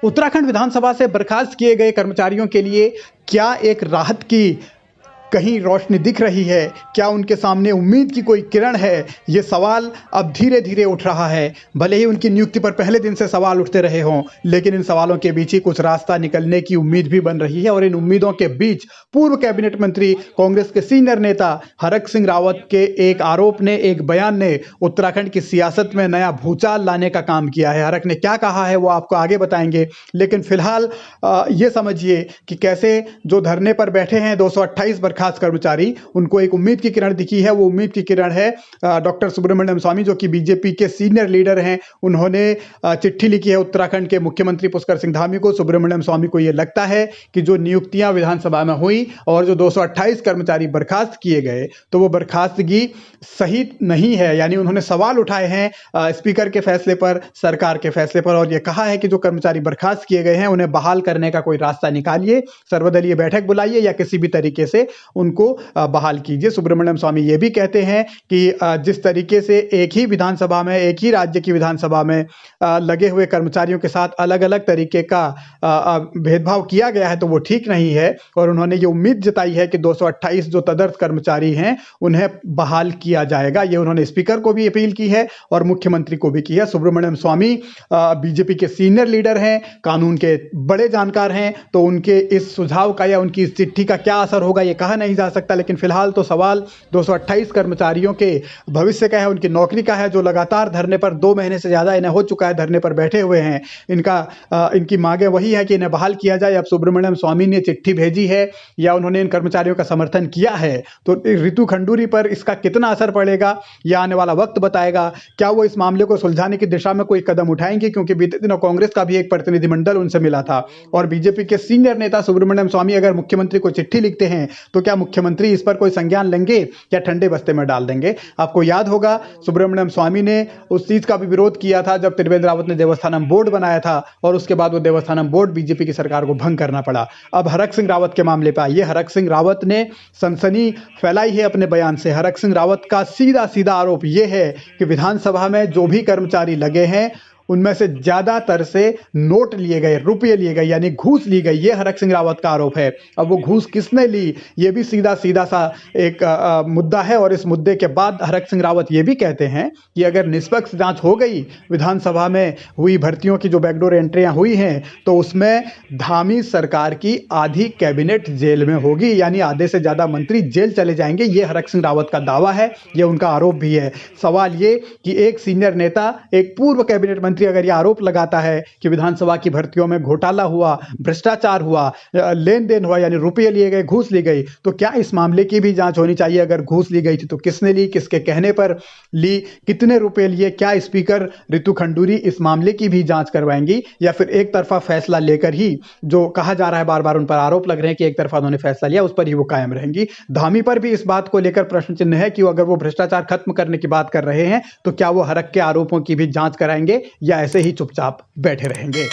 उत्तराखंड विधानसभा से बर्खास्त किए गए कर्मचारियों के लिए क्या एक राहत की कहीं रोशनी दिख रही है? क्या उनके सामने उम्मीद की कोई किरण है? ये सवाल अब धीरे धीरे उठ रहा है। भले ही उनकी नियुक्ति पर पहले दिन से सवाल उठते रहे हों, लेकिन इन सवालों के बीच ही कुछ रास्ता निकलने की उम्मीद भी बन रही है। और इन उम्मीदों के बीच पूर्व कैबिनेट मंत्री, कांग्रेस के सीनियर नेता हरक सिंह रावत के एक आरोप ने, एक बयान ने उत्तराखंड की सियासत में नया भूचाल लाने का काम किया है। हरक ने क्या कहा है वो आपको आगे बताएंगे, लेकिन फिलहाल ये समझिए कि कैसे जो धरने पर बैठे हैं 228 बर्खास्त कर्मचारी, उनको एक उम्मीद की किरण दिखी है। वो उम्मीद की किरण है डॉक्टर सुब्रमण्यम स्वामी, जो कि बीजेपी के सीनियर लीडर हैं। उन्होंने चिट्ठी लिखी है उत्तराखंड के मुख्यमंत्री पुष्कर सिंह धामी को। सुब्रमण्यम स्वामी को यह लगता है कि जो नियुक्तियां विधानसभा में हुई और जो 228 कर्मचारी बर्खास्त किए गए, तो वो बर्खास्तगी सही नहीं है। यानी उन्होंने सवाल उठाए हैं स्पीकर के फैसले पर, सरकार के फैसले पर, और ये कहा है कि जो कर्मचारी बर्खास्त किए गए हैं उन्हें बहाल करने का कोई रास्ता निकालिए, सर्वदलीय बैठक बुलाइए या किसी भी तरीके से उनको बहाल कीजिए। सुब्रमण्यम स्वामी ये भी कहते हैं कि जिस तरीके से एक ही विधानसभा में, एक ही राज्य की विधानसभा में लगे हुए कर्मचारियों के साथ अलग अलग तरीके का भेदभाव किया गया है, तो वो ठीक नहीं है। और उन्होंने ये उम्मीद जताई है कि 228 जो तदर्थ कर्मचारी हैं उन्हें बहाल किया जाएगा। ये उन्होंने स्पीकर को भी अपील की है और मुख्यमंत्री को भी की है। सुब्रमण्यम स्वामी बीजेपी के सीनियर लीडर हैं, कानून के बड़े जानकार हैं, तो उनके इस सुझाव का या उनकी इस चिट्ठी का क्या असर होगा ये कहा नहीं जा सकता। लेकिन फिलहाल तो सवाल 228 कर्मचारियों के भविष्य का है, उनकी नौकरी का है, जो लगातार धरने पर 2 महीने से ज्यादा इन्हें हो चुका है, धरने पर बैठे हुए हैं। इनकी मांगे वही है कि इन्हें बहाल किया जाए। अब सुब्रमण्यम स्वामी ने चिट्ठी भेजी है या उन्होंने इन कर्मचारियों का समर्थन किया है, तो रितु खंडूरी पर इसका कितना असर पड़ेगा यह आने वाला वक्त बताएगा। क्या वो इस मामले को सुलझाने की दिशा में कोई कदम उठाएंगे? क्योंकि बीते दिनों कांग्रेस का भी एक प्रतिनिधिमंडल उनसे मिला था और बीजेपी के सीनियर नेता सुब्रमण्यम स्वामी अगर मुख्यमंत्री को चिट्ठी लिखते हैं तो क्या मुख्यमंत्री इस पर कोई संज्ञान लेंगे या ठंडे बस्ते में डाल देंगे? आपको याद होगा सुब्रमण्यम स्वामी ने उस चीज का भी विरोध किया था जब त्रिवेंद्र रावत ने देवस्थानम बोर्ड बनाया था और उसके बाद वो देवस्थानम बोर्ड बीजेपी की सरकार को भंग करना पड़ा। अब हरक सिंह रावत के मामले पर आइए। हरक सिंह रावत ने सनसनी फैलाई है अपने बयान से। हरक सिंह रावत का सीधा सीधा आरोप यह है कि विधानसभा में जो भी कर्मचारी लगे हैं उनमें से ज्यादातर से नोट लिए गए, रुपये लिए गए, यानी घूस ली गई। ये हरक सिंह रावत का आरोप है। अब वो घूस किसने ली, ये भी सीधा सीधा सा एक मुद्दा है। और इस मुद्दे के बाद हरक सिंह रावत ये भी कहते हैं कि अगर निष्पक्ष जांच हो गई विधानसभा में हुई भर्तियों की, जो बैकडोर एंट्रियां हुई हैं, तो उसमें धामी सरकार की आधी कैबिनेट जेल में होगी, यानी आधे से ज्यादा मंत्री जेल चले जाएंगे। ये हरक सिंह रावत का दावा है, ये उनका आरोप भी है। सवाल ये कि एक सीनियर नेता, एक पूर्व कैबिनेट मंत्री अगर यह आरोप लगाता है कि विधानसभा की भर्तियों में घोटाला हुआ, भ्रष्टाचार हुआ, लेन देन हुआ, यानी रुपये लिए गए, घूस ली गई, तो क्या इस मामले की भी जांच होनी चाहिए? अगर घूस ली गई थी तो किसने ली, किसके कहने पर ली, कितने रुपए लिए? क्या स्पीकर रितु खंडूरी इस मामले की भी जांच करवाएंगी या फिर एक तरफा फैसला लेकर ही, जो कहा जा रहा है, बार बार उन पर आरोप लग रहे हैं कि एक तरफा उन्होंने फैसला लिया, उस पर ही वो कायम रहेंगी? धामी पर भी इस बात को लेकर प्रश्न चिन्ह है कि अगर वो भ्रष्टाचार खत्म करने की बात कर रहे हैं तो क्या वो हरक के आरोपों की भी जांच कराएंगे या ऐसे ही चुपचाप बैठे रहेंगे?